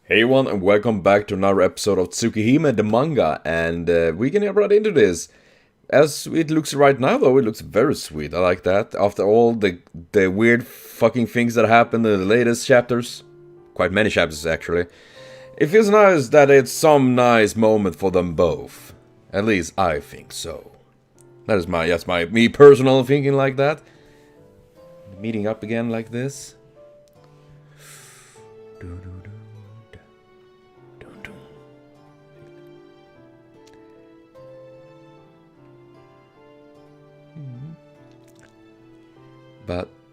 Hey everyone, and welcome back to another episode of Tsukihime, the manga, and we can get right into this. As it looks right now, though, it looks very sweet. I like that. After all the weird fucking things that happened in the latest chapters, quite many chapters actually, it feels nice that it's some nice moment for them both. At least I think so. That is me personal thinking like that. Meeting up again like this.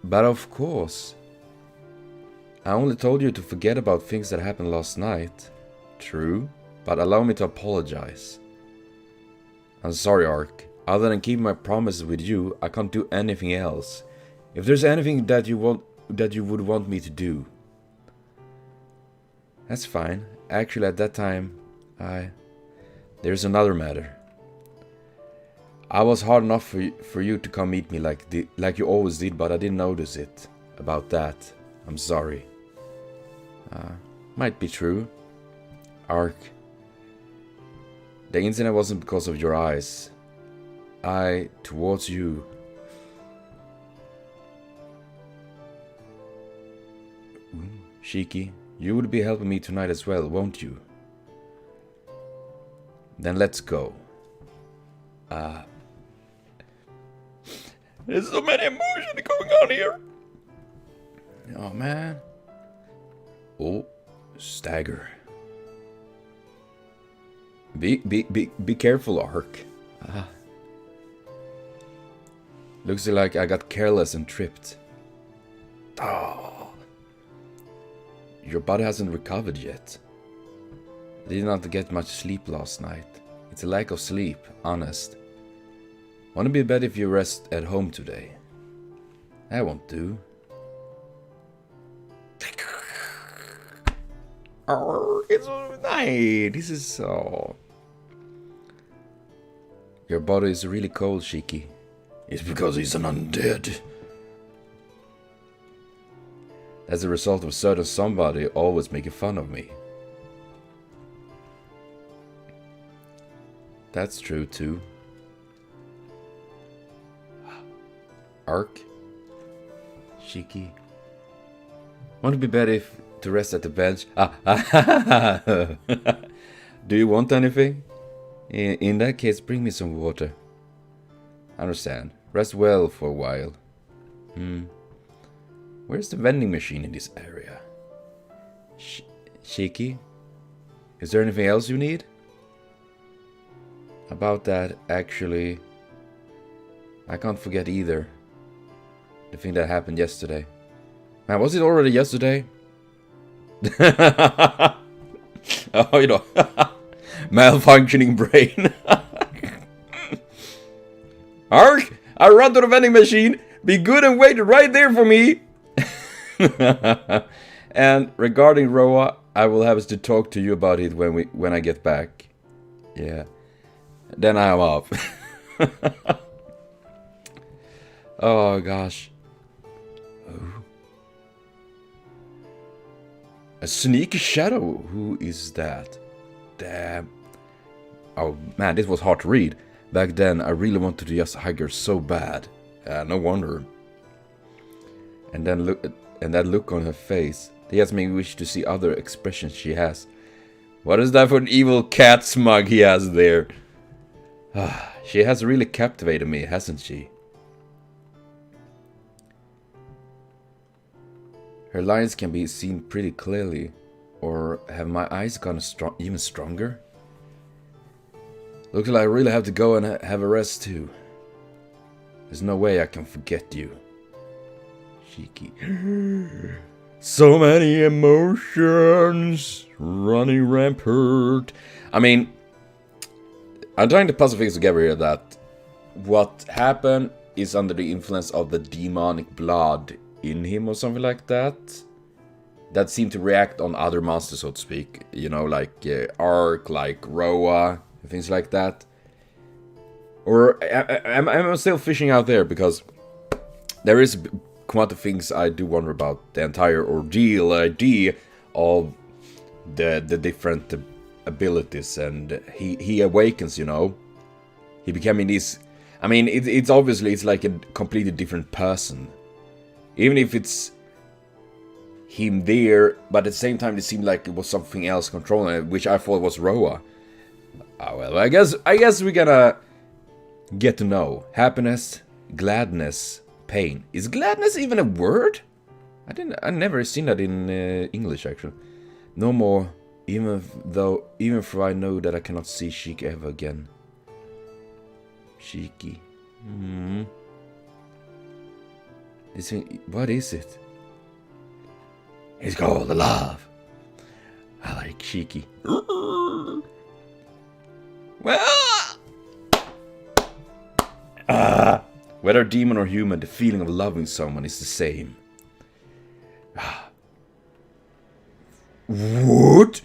But of course, I only told you to forget about things that happened last night. True, but allow me to apologize. I'm sorry, Ark. Other than keeping my promises with you, I can't do anything else. If there's anything that you would want me to do, that's fine. Actually, at that time, there's another matter. I was hard enough for you to come meet me like you always did, but I didn't notice it. About that, I'm sorry. Might be true. Ark. The incident wasn't because of your eyes. Towards you. Shiki, you would be helping me tonight as well, won't you? Then let's go. There's so many emotions going on here. Oh man. Oh, stagger. Be careful, Ark. Looks like I got careless and tripped. Oh. Your body hasn't recovered yet. I did not get much sleep last night. It's a lack of sleep, honest. Wanna be better if you rest at home today. That won't do. Oh, it's nice. This is so. Your body is really cold, Shiki. It's because he's an undead. As a result of certain somebody always making fun of me. That's true too. Ark? Shiki? Want to be better to rest at the bench? Do you want anything? In that case, bring me some water. I understand. Rest well for a while. Where's the vending machine in this area? Shiki? Is there anything else you need? About that, actually, I can't forget either. The thing that happened yesterday. Man, was it already yesterday? Oh, you know. Malfunctioning brain. Ark, I run to the vending machine. Be good and wait right there for me. And regarding Roa, I will have to talk to you about it when I get back. Yeah. Then I am off. Oh gosh. Oh. A sneaky shadow. Who is that? Damn. Oh man, this was hard to read. Back then, I really wanted to just hug her so bad. No wonder. And then that look on her face. He has me wish to see other expressions she has. What is that for an evil cat smug he has there? She has really captivated me, hasn't she? Her lines can be seen pretty clearly. Or have my eyes gone even stronger? Looks like I really have to go and have a rest too. There's no way I can forget you. Shiki. So many emotions running rampant. I mean, I'm trying to puzzle things together here that what happened is under the influence of the demonic blood in him or something like that. That seemed to react on other monsters, so to speak. You know, like Ark, like Roa, things like that. Or I'm still fishing out there because there is quite a things I do wonder about the entire ordeal idea of the different abilities, and he awakens, you know. He becoming this. I mean, it's obviously it's like a completely different person, even if it's him there, but at the same time it seemed like it was something else controlling it, which I thought was Roa. Oh well, I guess we're gonna get to know. Happiness, gladness, pain. Is gladness even a word? I never seen that in English actually. No more, even though I know that I cannot see Shiki ever again. Shiki. This thing, what is it? It's called love. I like Shiki. Well, whether demon or human, the feeling of loving someone is the same. What?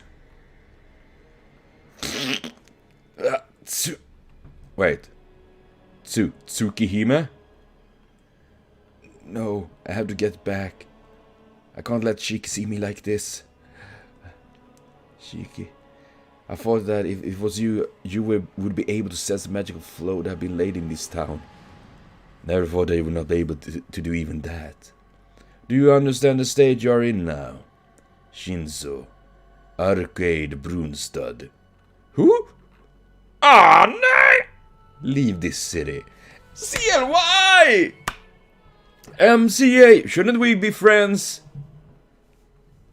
Wait. Tsukihime? No, I have to get back. I can't let Shiki see me like this. Shiki, I thought that if it was you would be able to sense the magical flow that had been laid in this town. Never thought they would not be able to do even that. Do you understand the stage you are in now? Shinzo, Arcade Brunstad. Who? Ah, no! Leave this city. CLY! MCA, shouldn't we be friends?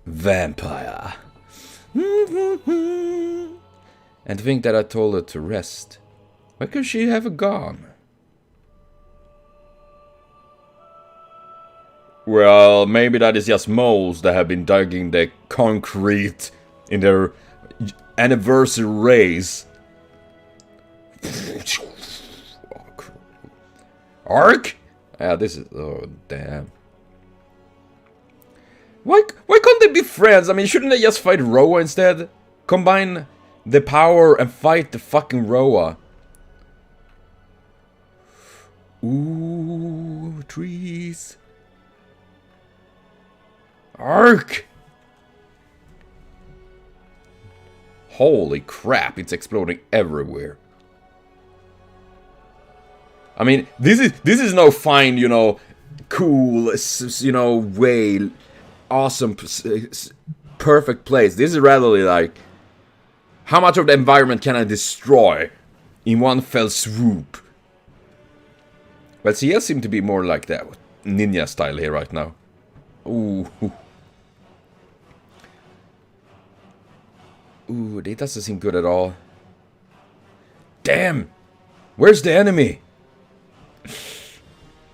Vampire. And to think that I told her to rest. Where could she have gone? Well, maybe that is just moles that have been digging the concrete in their anniversary race. Ark? Yeah, this is... oh, damn. Why can't they be friends? I mean, shouldn't they just fight Roa instead? Combine the power and fight the fucking Roa. Ooh, trees. Ark! Holy crap, it's exploding everywhere. I mean, this is no fine, you know, cool, you know, way, awesome, perfect place. This is rather like, how much of the environment can I destroy in one fell swoop? Well, CS seem to be more like that, ninja style here right now. Ooh. Ooh, it doesn't seem good at all. Damn! Where's the enemy?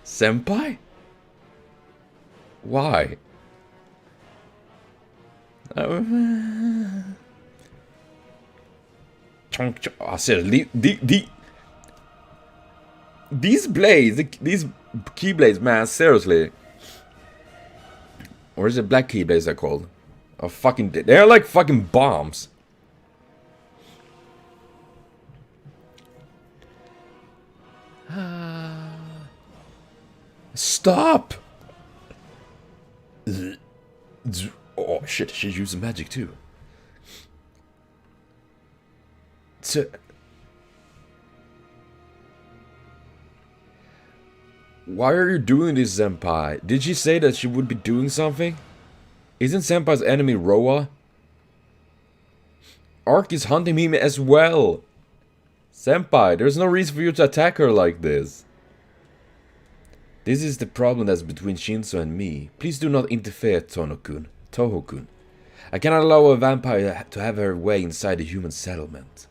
Senpai? Why? Oh, seriously, these blades, these keyblades, man, seriously. Or is it black keyblades they're called? Oh, fucking, they're like fucking bombs. Stop! Oh shit, she's using magic too. Why are you doing this, Senpai? Did she say that she would be doing something? Isn't Senpai's enemy Roa? Ark is hunting him as well. Senpai, there's no reason for you to attack her like this. This is the problem that's between Shinzo and me. Please do not interfere, Toho-kun. I cannot allow a vampire to have her way inside the human settlement.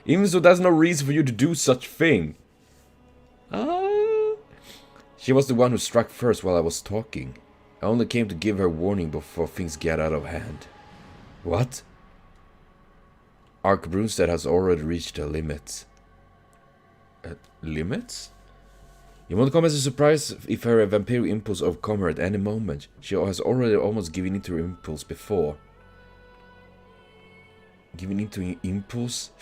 Even so, there's no reason for you to do such thing. She was the one who struck first while I was talking. I only came to give her warning before things get out of hand. What? Ark Brunstad has already reached her limits. Limits? You won't come as a surprise if her vampire impulse overcome her at any moment. She has already almost given into her impulse before. Giving into impulse?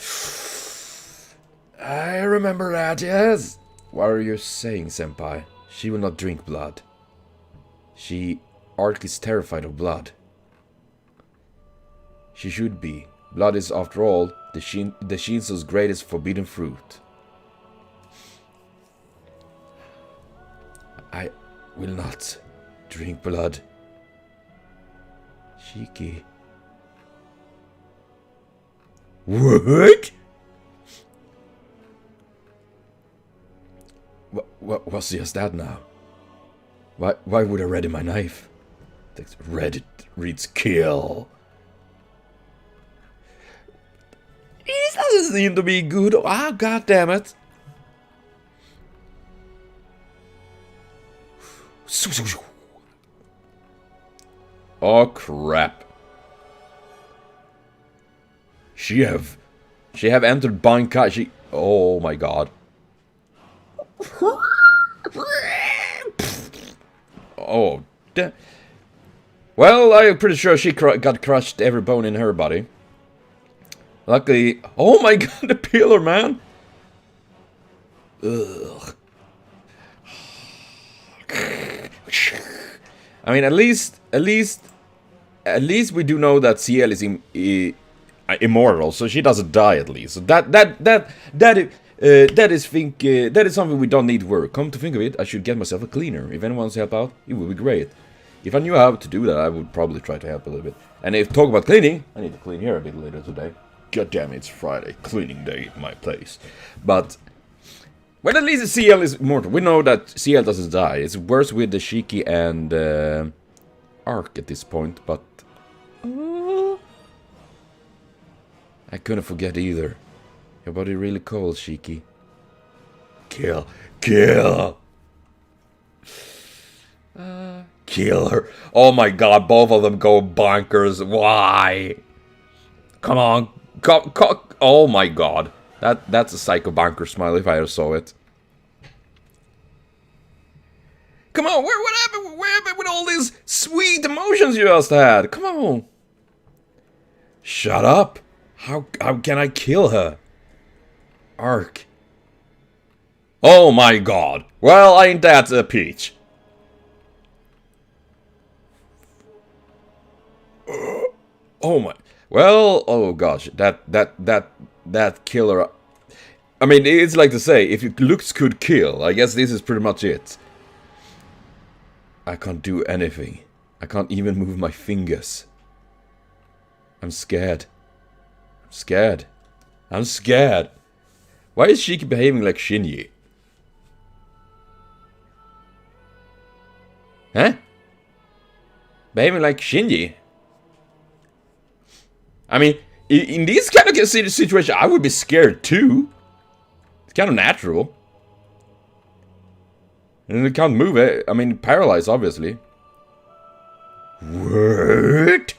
I remember that, yes. What are you saying, Senpai? She will not drink blood. Ark is terrified of blood. She should be. Blood is, after all, the Shinso's greatest forbidden fruit. I will not drink blood. Shiki. What? What's just that now? Why would I ready my knife? Reddit reads kill. It doesn't seem to be good. Ah, god damn it. Oh crap. She have entered Bankai. Oh my god. Oh, well, I'm pretty sure she got crushed every bone in her body. Luckily, oh my god, the pillar, man. Ugh. I mean, at least we do know that CL is immortal, so she doesn't die at least. So that is something we don't need to work. Come to think of it, I should get myself a cleaner. If anyone wants to help out, it would be great. If I knew how to do that, I would probably try to help a little bit. And if talk about cleaning, I need to clean here a bit later today. God damn it, it's Friday, cleaning day at my place. But well, at least CL is immortal. We know that CL doesn't die. It's worse with the Shiki and Arc at this point, but I couldn't forget either. Your body really cold, Shiki. Kill. Kill her. Oh my god, both of them go bonkers. Why? Come on. Oh my god. That's a psycho bonker smile if I ever saw it. Come on, what happened with all these sweet emotions you just had? Come on. Shut up. How can I kill her? Arc. Oh my god. Well, ain't that a peach? Oh my. Well, oh gosh, that killer. I mean, it's like to say, if looks could kill, I guess this is pretty much it. I can't do anything. I can't even move my fingers. I'm scared. I'm scared. Why is Shiki behaving like Shinji? Huh? Behaving like Shinji? I mean, in this kind of situation, I would be scared too. It's kind of natural. And it can't move it. I mean, paralyzed, obviously. What?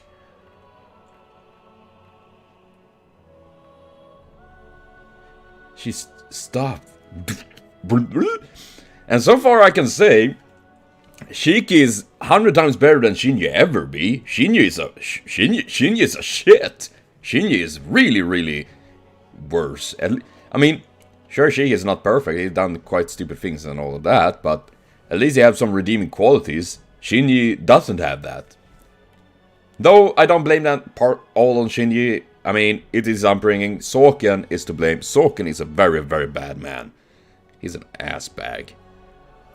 She stopped. And so far I can say, Shiki is 100 times better than Shinji ever be. Shinji is a shit. Shinji is really, really worse. I mean, sure, Shiki is not perfect. He's done quite stupid things and all of that, but at least he has some redeeming qualities. Shinji doesn't have that. Though I don't blame that part all on Shinji. I mean, it is upbringing. Soken is to blame. Soken is a very, very bad man. He's an ass bag.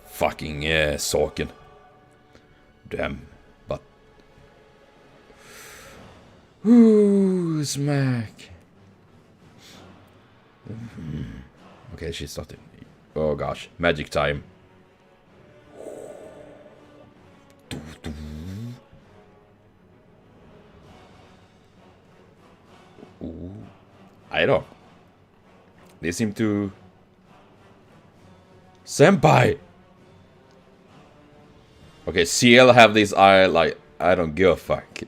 Fucking yeah, Soken. Damn, but ooh, smack. Okay, she's not in. Oh gosh, magic time. Ooh, I don't. They seem to. Senpai. Okay, CL have this eye like I don't give a fuck.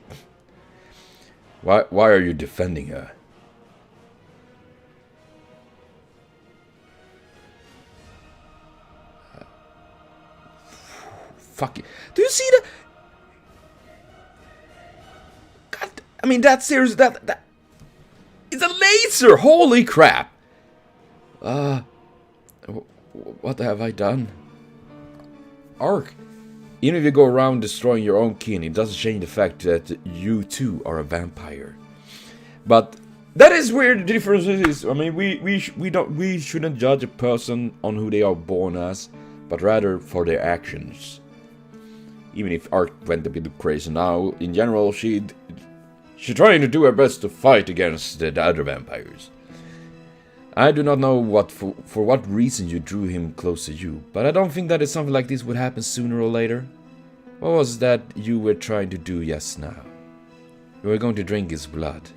Why are you defending her? Fuck it. Do you see the? God, I mean that's serious. That it's a laser. Holy crap. What have I done? Arc. Even if you go around destroying your own kin, it doesn't change the fact that you too are a vampire. But that is where the difference is. I mean, we shouldn't judge a person on who they are born as, but rather for their actions. Even if Ark went a bit crazy now, in general, she's trying to do her best to fight against the other vampires. I do not know for what reason you drew him close to you, but I don't think that something like this would happen sooner or later. What was that you were trying to do just now? You were going to drink his blood.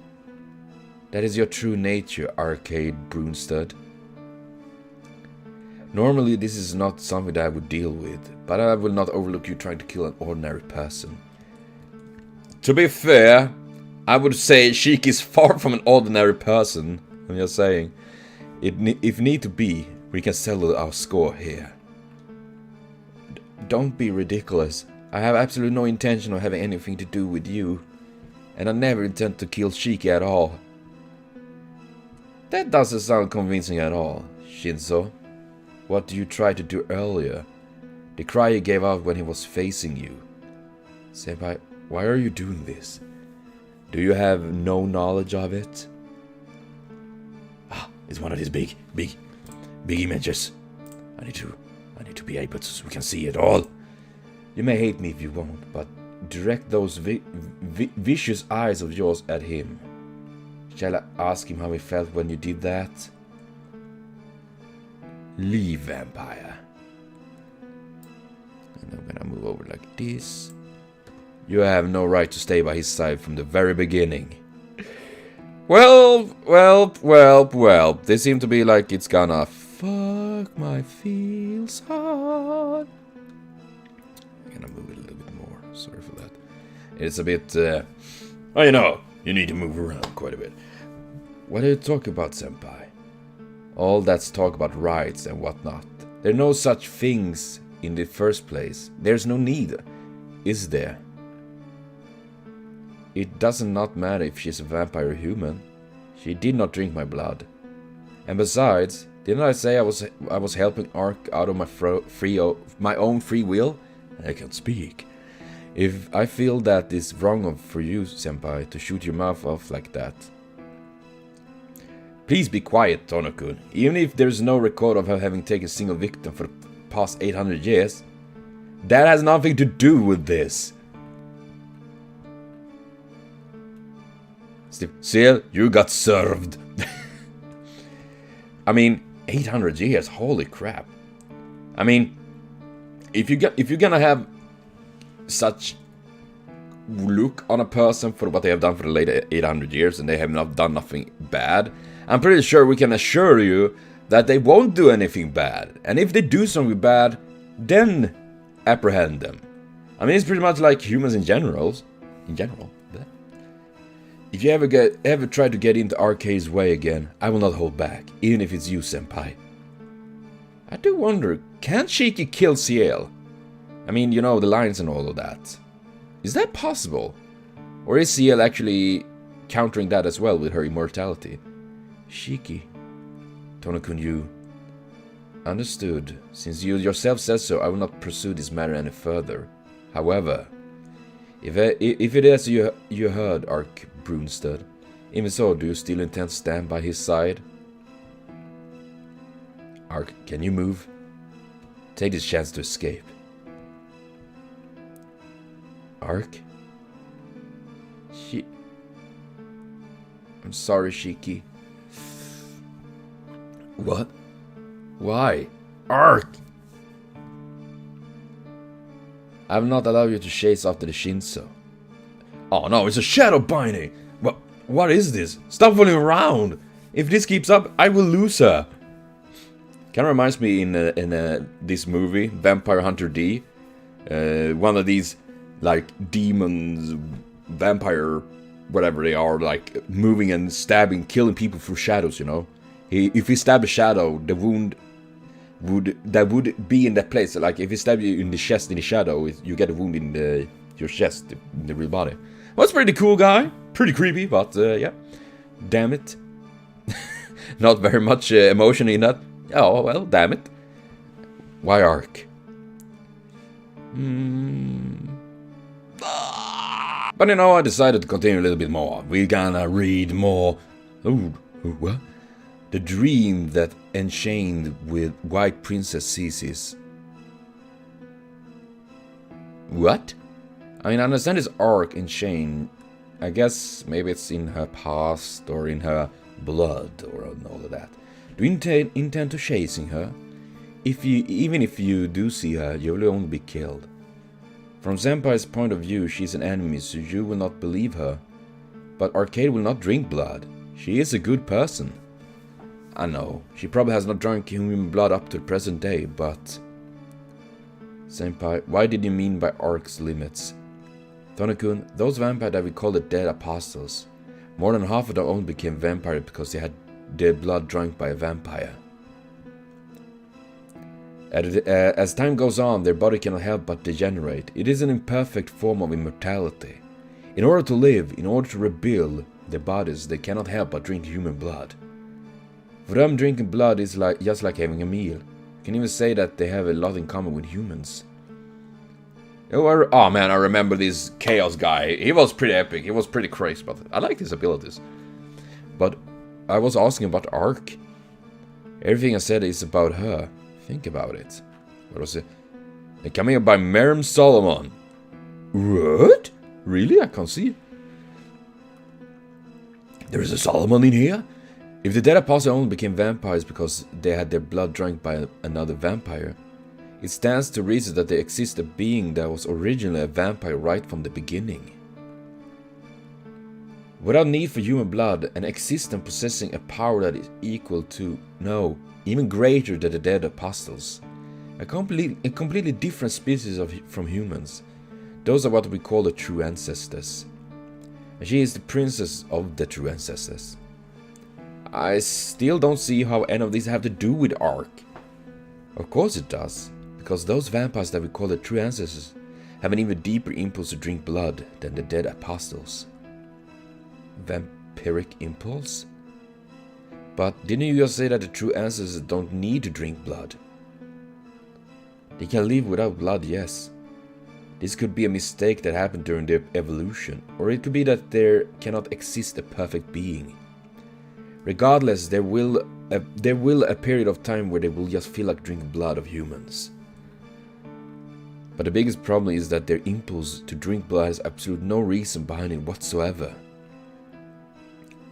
That is your true nature, Arcade Brunstad. Normally this is not something that I would deal with, but I will not overlook you trying to kill an ordinary person. To be fair, I would say Sheik is far from an ordinary person. I'm just saying. If need to be, we can settle our score here. Don't be ridiculous. I have absolutely no intention of having anything to do with you. And I never intend to kill Shiki at all. That doesn't sound convincing at all, Shinzo. What did you try to do earlier? The cry you gave out when he was facing you. Senpai, why are you doing this? Do you have no knowledge of it? It's one of these big images. I need to be able to, so we can see it all. You may hate me if you won't, but direct those vicious eyes of yours at him. Shall I ask him how he felt when you did that? Leave, vampire. And I'm gonna move over like this. You have no right to stay by his side from the very beginning. Well. They seem to be like it's gonna fuck my feels hard. I'm gonna move it a little bit more. Sorry for that. It's a bit, well, you know, you need to move around quite a bit. What are you talking about, senpai? All that's talk about rights and whatnot. There are no such things in the first place. There's no need, is there? It does not matter if she's a vampire or human. She did not drink my blood. And besides, didn't I say I was helping Ark out of my own free will? I can't speak. If I feel that it's wrong for you, senpai, to shoot your mouth off like that. Please be quiet, Tono-kun. Even if there's no record of her having taken a single victim for the past 800 years, that has nothing to do with this. Seal, you got served. I mean, 800 years, holy crap. I mean, if you're gonna have such look on a person for what they have done for the late 800 years and they have not done nothing bad, I'm pretty sure we can assure you that they won't do anything bad. And if they do something bad, then apprehend them. I mean, it's pretty much like humans in general. If you ever try to get into Arcade's way again, I will not hold back, even if it's you, senpai. I do wonder, can Shiki kill Ciel? I mean, you know, the lines and all of that. Is that possible? Or is Ciel actually countering that as well with her immortality? Shiki. Tono-kun, you... Understood. Since you yourself says so, I will not pursue this matter any further. However, if it is you heard, Ark Brunstad, even so, do you still intend to stand by his side? Ark, can you move? Take this chance to escape. Ark? I'm sorry, Shiki. What? Why? Ark! I will not allow you to chase after the Shinzo. Oh no, it's a shadow binding! What is this? Stop fooling around! If this keeps up, I will lose her! Kinda reminds me in this movie, Vampire Hunter D. One of these, like, demons, vampire, whatever they are, like, moving and stabbing, killing people through shadows, you know? If you stab a shadow, the wound would be in that place. Like, if you stab you in the chest in the shadow, you get a wound in your chest, in the real body. Well, that's pretty cool, guy. Pretty creepy, but yeah. Damn it. Not very much emotion in that. Oh, well, damn it. Why Ark? But you know, I decided to continue a little bit more. We're gonna read more. Oh, what? The dream that enchained with White Princess Ceases. What? I mean, I understand this arc in Shane. I guess maybe it's in her past or in her blood or all of that. Do you intend to chasing her? Even if you do see her, you will only be killed. From Senpai's point of view, she's an enemy, so you will not believe her. But Arcade will not drink blood. She is a good person. I know, she probably has not drunk human blood up to the present day, but... Senpai, why did you mean by Arc's limits? Tonokun, those vampires that we call the Dead Apostles, more than half of them only became vampires because they had their blood drunk by a vampire. As time goes on, their body cannot help but degenerate. It is an imperfect form of immortality. In order to live, in order to rebuild their bodies, they cannot help but drink human blood. For them, drinking blood is just like having a meal. You can even say that they have a lot in common with humans. Oh man, I remember this Chaos guy. He was pretty epic. He was pretty crazy, but I like his abilities. But I was asking about Ark. Everything I said is about her. Think about it. What was it? Coming up by Merrim Solomon. What? Really? I can't see it. There is a Solomon in here? If the Dead Apostles only became vampires because they had their blood drunk by another vampire, it stands to reason that there exists a being that was originally a vampire right from the beginning. Without need for human blood, an existence possessing a power that is equal to, no, even greater than the Dead Apostles. A completely different species from humans. Those are what we call the true ancestors. And she is the princess of the true ancestors. I still don't see how any of these have to do with Ark. Of course it does, because those vampires that we call the true ancestors have an even deeper impulse to drink blood than the Dead Apostles. Vampiric impulse? But didn't you just say that the true ancestors don't need to drink blood? They can live without blood, yes. This could be a mistake that happened during their evolution, or it could be that there cannot exist a perfect being. Regardless, there will a period of time where they will just feel like drinking blood of humans. But the biggest problem is that their impulse to drink blood has absolutely no reason behind it whatsoever.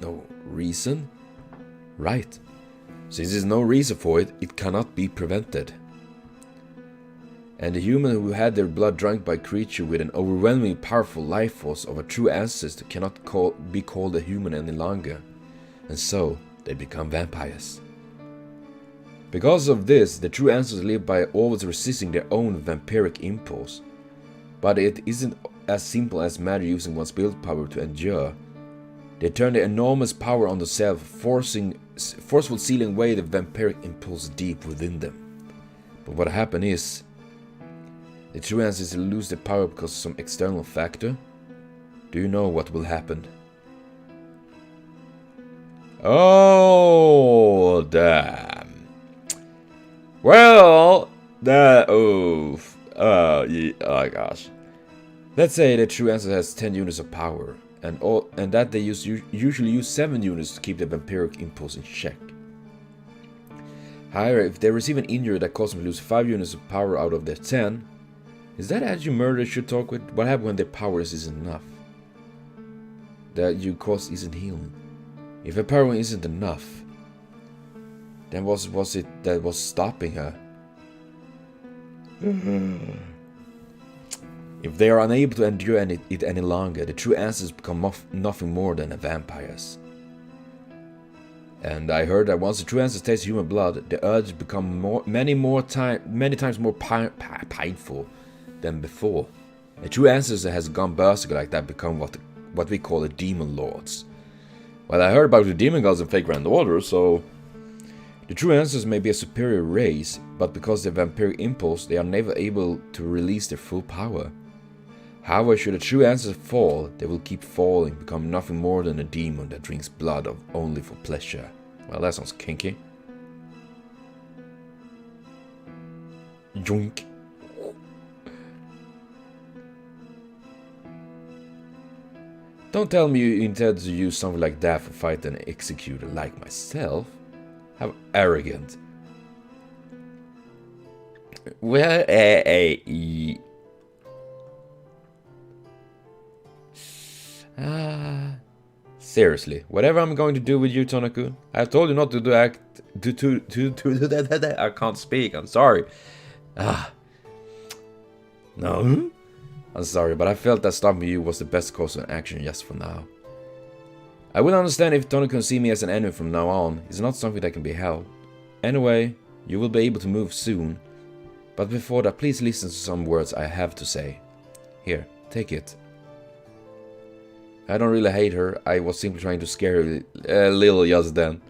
No reason? Right. Since there's no reason for it, it cannot be prevented. And the human who had their blood drunk by a creature with an overwhelmingly powerful life force of a true ancestor cannot be called a human any longer. And so, they become vampires. Because of this, the true ancestors live by always resisting their own vampiric impulse. But it isn't as simple as matter using one's willpower to endure. They turn their enormous power on themselves, forceful sealing away the vampiric impulse deep within them. But what happened is, the true ancestors lose their power because of some external factor. Do you know what will happen? Oh, damn. Well, yeah, oh gosh. Let's say the true ancestor has 10 units of power, and that they usually use 7 units to keep the vampiric impulse in check. However, if they receive an injury that causes them to lose 5 units of power out of their 10, is that attitude murder should talk with? What happens when their powers isn't enough? That you cause isn't healing. If her power isn't enough, then what was it that was stopping her? If they are unable to endure it any longer, the true ancestors become nothing more than vampires. And I heard that once the true ancestors taste human blood, the urge become many times more painful than before. The true ancestor has gone berserk like that, become what we call the demon lords. Well, I heard about the demon gods in Fake Grand Order, so the true ancestors may be a superior race, but because of their vampiric impulse, they are never able to release their full power. However, should the true ancestors fall, they will keep falling, become nothing more than a demon that drinks blood only for pleasure. Well, that sounds kinky. Joink. Don't tell me you intend to use something like that for fighting an executor like myself. How arrogant. Well, seriously, whatever I'm going to do with you, Tonaku, I've told you not to do act I can't speak, I'm sorry. No? I'm sorry, but I felt that stopping you was the best course of action just for now. I will understand if Tonaku see me as an enemy from now on. It's not something that can be helped. Anyway, you will be able to move soon. But before that, please listen to some words I have to say. Here, take it. I don't really hate her. I was simply trying to scare her a little just then.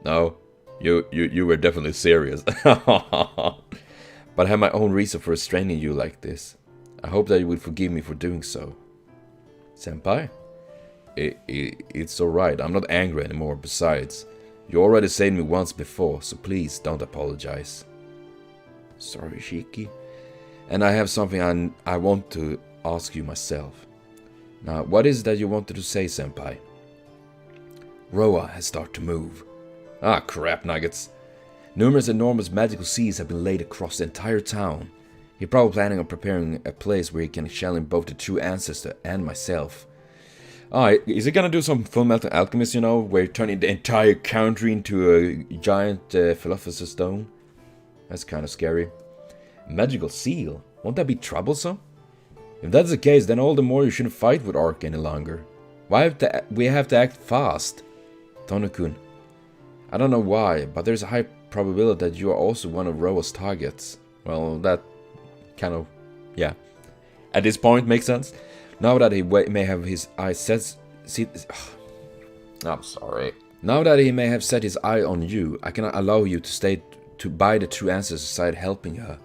No, you were definitely serious. But I have my own reason for restraining you like this. I hope that you will forgive me for doing so. Senpai? It's alright, I'm not angry anymore. Besides, you already saved me once before, so please don't apologize. Sorry, Shiki. And I have something I want to ask you myself. Now, what is it that you wanted to say, Senpai? Roa has started to move. Ah, crap nuggets. Numerous enormous magical seeds have been laid across the entire town. He's probably planning on preparing a place where he can challenge both the true ancestor and myself. Is he gonna do some Full Metal Alchemist, you know, where turning the entire country into a giant philosopher's stone? That's kind of scary. Magical seal? Won't that be troublesome? If that's the case, then all the more you shouldn't fight with Ark any longer. We have to act fast. Tono-kun, I don't know why, but there's a high probability that you are also one of Roa's targets. Well, that kind of, yeah. At this point, makes sense. Now that he may have his eyes set... I'm sorry. Now that he may have set his eye on you, I cannot allow you to stay by the true ancestor's side helping her.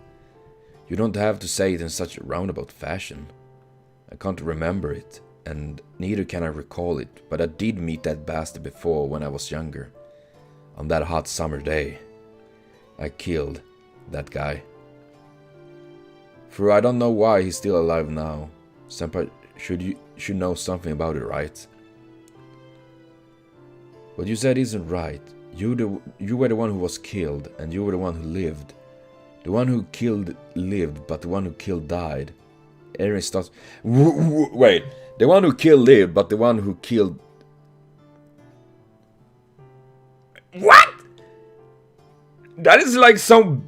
You don't have to say it in such a roundabout fashion. I can't remember it, and neither can I recall it, but I did meet that bastard before when I was younger. On that hot summer day. I killed that guy. For I don't know why he's still alive now. Senpai should know something about it, right? What you said isn't right. You were the one who was killed, and you were the one who lived. The one who killed lived, but the one who killed died. Eren starts... Wait. The one who killed lived, but the one who killed... What? That is like some,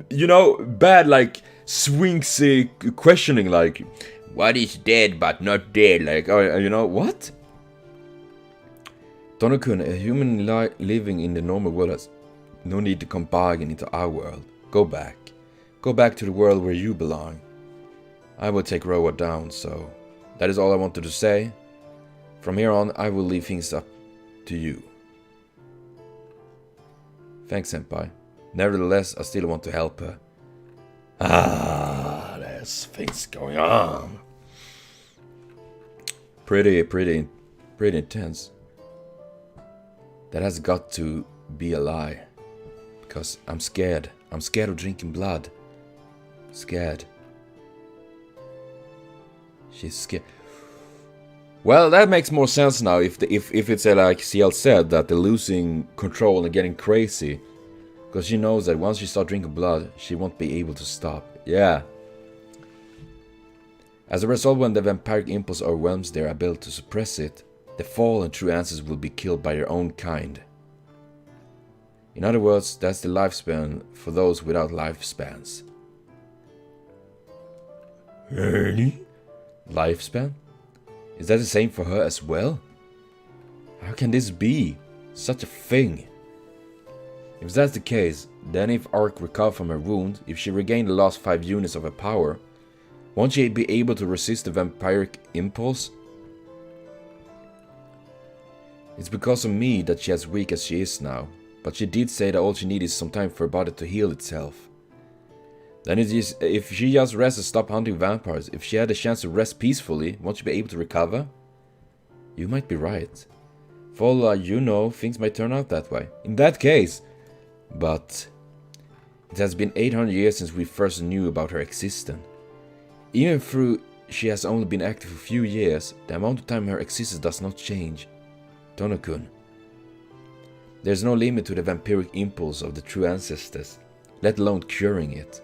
you know, bad, like, swingy questioning, like... What is dead but not dead? Like, you know, what? Tono-kun, a human living in the normal world has no need to come bargain into our world. Go back. Go back to the world where you belong. I will take Roa down, so that is all I wanted to say. From here on, I will leave things up to you. Thanks, Senpai. Nevertheless, I still want to help her. There's things going on. Pretty intense. That has got to be a lie. Because I'm scared. I'm scared of drinking blood. Scared. She's scared. Well, that makes more sense now if it's like CL said, that they're losing control and getting crazy. Because she knows that once she starts drinking blood, she won't be able to stop. Yeah. As a result, when the vampiric impulse overwhelms their ability to suppress it, the fallen true ancestors will be killed by their own kind. In other words, that's the lifespan for those without lifespans. Really? Lifespan? Is that the same for her as well? How can this be? Such a thing. If that's the case, then if Ark recovered from her wound, if she regained the last 5 units of her power, won't she be able to resist the vampiric impulse? It's because of me that she's as weak as she is now, but she did say that all she needs is some time for her body to heal itself. Then if she just rests and stops hunting vampires, if she had a chance to rest peacefully, won't she be able to recover? You might be right. For all you know, things might turn out that way. In that case, but it has been 800 years since we first knew about her existence. Even though she has only been active for a few years, the amount of time her existence does not change. Tono-kun. There's no limit to the vampiric impulse of the true ancestors, let alone curing it.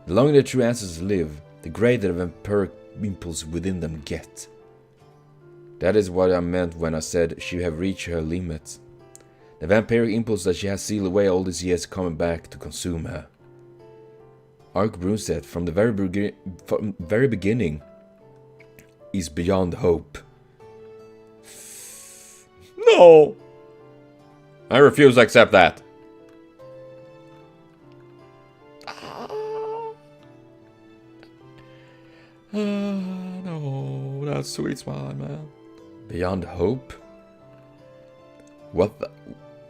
The longer the true ancestors live, the greater the vampiric impulse within them get. That is what I meant when I said she have reached her limits. The vampiric impulse that she has sealed away all these years coming back to consume her. Ark Brunstead, from the very beginning, is beyond hope. No! I refuse to accept that. No, that's sweet smile, man. Beyond hope? What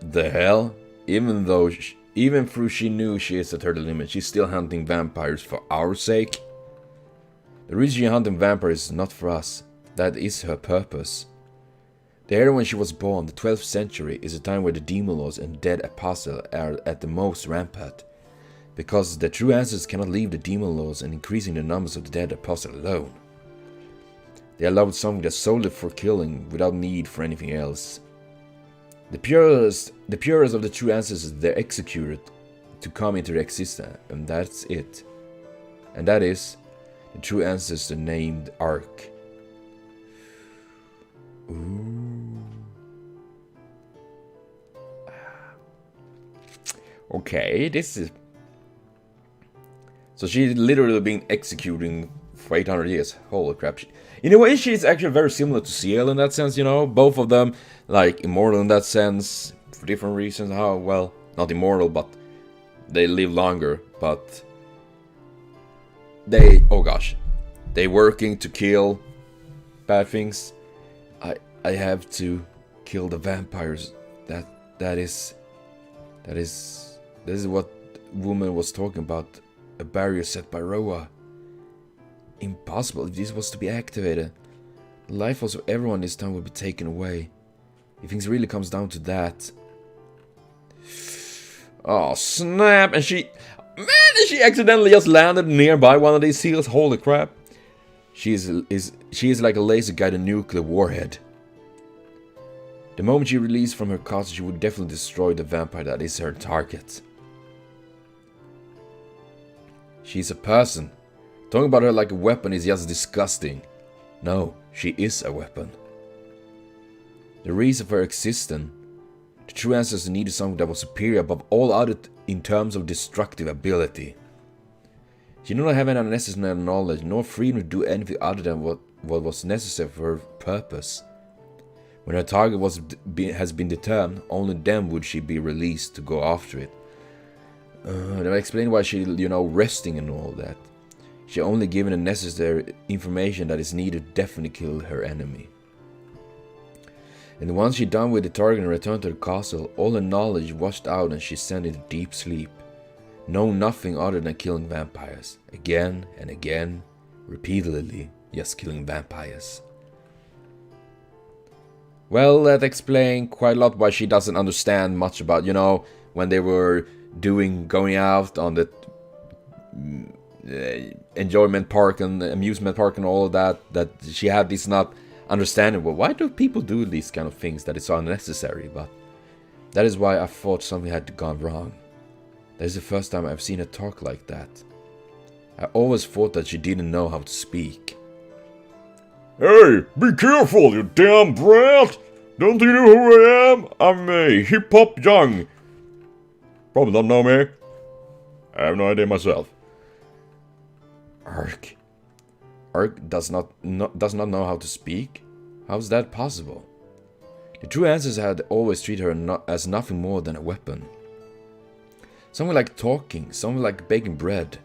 the hell? Even though she knew she is at her limit, she's still hunting vampires for our sake? The reason she's hunting vampires is not for us. That is her purpose. The era when she was born, the 12th century, is a time where the demon lords and dead apostles are at the most rampant. Because the true ancestors cannot leave the demon lords and increasing the numbers of the dead apostles alone. They allowed something that's solely for killing without need for anything else. The purest of the true ancestors, they're executed to come into their existence, and that's it. And that is the true ancestor named Ark. Ooh. Okay, this is... So she's literally been executing for 800 years. Holy crap. In a way, she's actually very similar to Ciel in that sense, you know? Both of them, like, immortal in that sense, for different reasons. How, well, not immortal, but they live longer, but... They, oh gosh. They working to kill bad things. I have to kill the vampires. That is what woman was talking about. A barrier set by Roa. Impossible if this was to be activated. The life force of everyone this time would be taken away. If things really comes down to that. Oh snap! And she accidentally just landed nearby one of these seals. Holy crap! She is like a laser-guided nuclear warhead. The moment she released from her castle, she would definitely destroy the vampire that is her target. She's a person. Talking about her like a weapon is just disgusting. No, she is a weapon. The reason for her existence, the true ancestors needed something that was superior above all other in terms of destructive ability. She did not have any unnecessary knowledge, nor freedom to do anything other than what was necessary for her purpose. When her target has been determined, only then would she be released to go after it. That explains why she, resting and all that. She only given the necessary information that is needed to definitely kill her enemy. And once she done with the target and returned to the castle, all her knowledge washed out and she sank into deep sleep. Knowing nothing other than killing vampires. Again and again, repeatedly, just killing vampires. Well, that explains quite a lot why she doesn't understand much about, when they were going out on the enjoyment park and amusement park and all of that she had this not understanding. Well, why do people do these kind of things that is unnecessary? But that is why I thought something had gone wrong. That is the first time I've seen her talk like that. I always thought that she didn't know how to speak. Hey, be careful, you damn brat! Don't you know who I am? I'm a hip-hop young. Probably don't know me. I have no idea myself. Ark does not know how to speak? How is that possible? The true ancestors had always treated her as nothing more than a weapon. Something like talking, something like baking bread.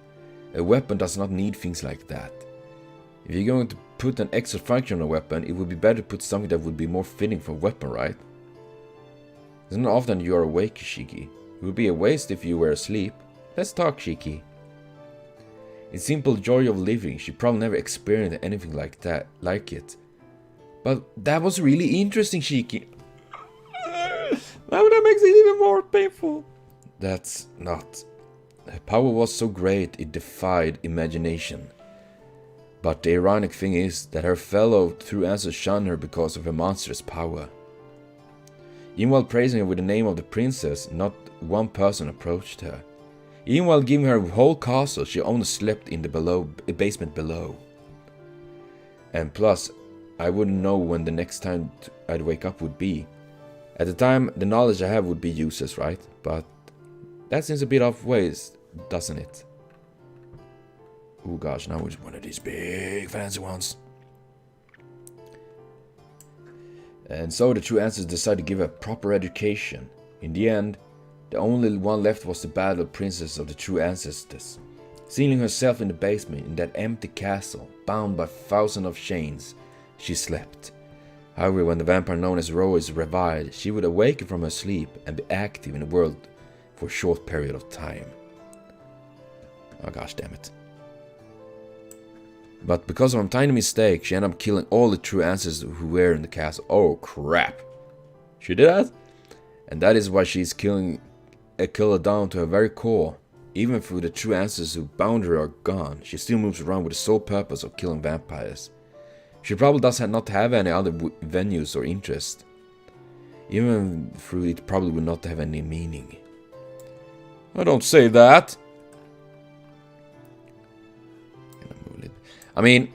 A weapon does not need things like that. If you're going to put an extra function on a weapon, it would be better to put something that would be more fitting for a weapon, right? It's not often you are awake, Shiki. It would be a waste if you were asleep. Let's talk, Shiki. In simple joy of living, she probably never experienced anything like it. But that was really interesting, Shiki. Now that makes it even more painful. That's not. Her power was so great it defied imagination. But the ironic thing is that her fellow true ancestors shunned her because of her monstrous power. Even while praising her with the name of the princess, not one person approached her. Even while giving her a whole castle, she only slept in the basement below. And plus, I wouldn't know when the next time I'd wake up would be. At the time, the knowledge I have would be useless, right? But that seems a bit off ways, doesn't it? Oh gosh, now it's one of these big fancy ones. And so the true ancestors decided to give her a proper education. In the end, the only one left was the battle princess of the true ancestors. Sealing herself in the basement in that empty castle, bound by thousands of chains, she slept. However, when the vampire known as Ro is revived, she would awaken from her sleep and be active in the world for a short period of time. Oh gosh damn it. But because of a tiny mistake, she ended up killing all the true ancestors who were in the castle. Oh crap. She did that? And that is why she's killing a killer down to her very core. Even though the true ancestors who bound her are gone, she still moves around with the sole purpose of killing vampires. She probably does not have any other venues or interest. Even though it probably would not have any meaning. I don't say that. I mean,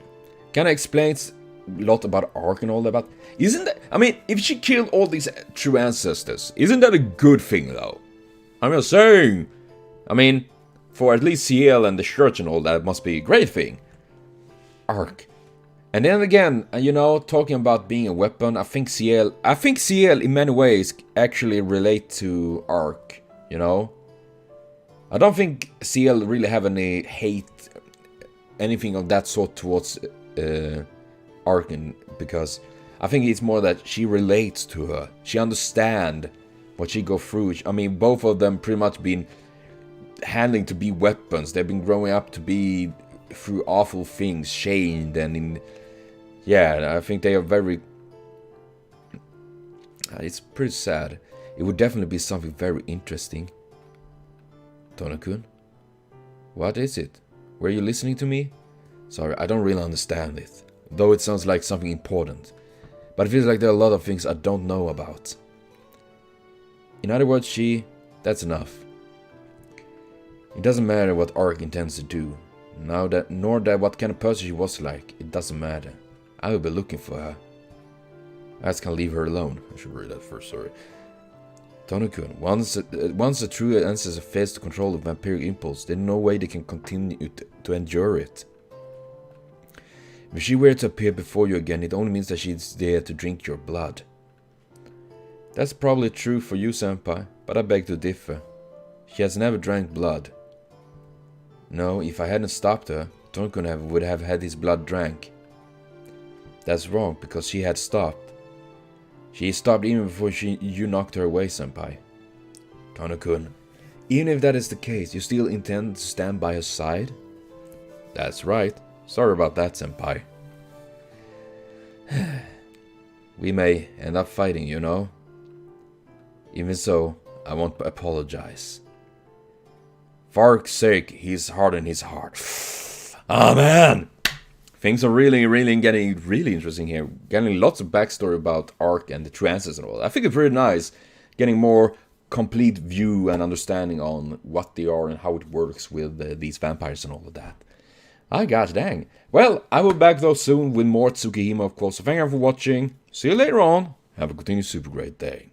kind of explains a lot about Ark and all that, but isn't that... I mean, if she killed all these true ancestors, isn't that a good thing, though? I'm just saying. I mean, for at least CL and the church and all that, it must be a great thing. Ark. And then again, you know, talking about being a weapon, I think CL in many ways actually relate to Ark, you know? I don't think CL really have any hate, anything of that sort towards Arkin, because I think it's more that she relates to her. She understands what she go through. I mean, both of them pretty much been handling to be weapons. They've been growing up to be through awful things, chained, and in... Yeah, I think they are very... It's pretty sad. It would definitely be something very interesting. Tonokun? What is it? Were you listening to me? Sorry, I don't really understand it. Though it sounds like something important. But it feels like there are a lot of things I don't know about. In other words, that's enough. It doesn't matter what Ark intends to do. Nor that what kind of person she was like. It doesn't matter. I will be looking for her. I just can't leave her alone. I should read that first, sorry. Tonokun, once the true ancestor fails to control the vampiric impulse, there's no way they can continue to endure it. If she were to appear before you again, it only means that she's there to drink your blood. That's probably true for you, senpai, but I beg to differ. She has never drank blood. No, if I hadn't stopped her, Tonokun would have had his blood drank. That's wrong, because she had stopped. She stopped even before you knocked her away, senpai. Tonokun, even if that is the case, you still intend to stand by her side? That's right. Sorry about that, senpai. We may end up fighting, you know. Even so, I won't apologize. For Ark's sake, he's hardened his heart. Amen! Things are really getting really interesting here. Getting lots of backstory about Ark and the true ancestors and all. I think it's really nice getting more complete view and understanding on what they are and how it works with these vampires and all of that. Gosh dang. Well, I will be back though soon with more Tsukihime, of course. So thank you for watching. See you later on. Have a continued super great day.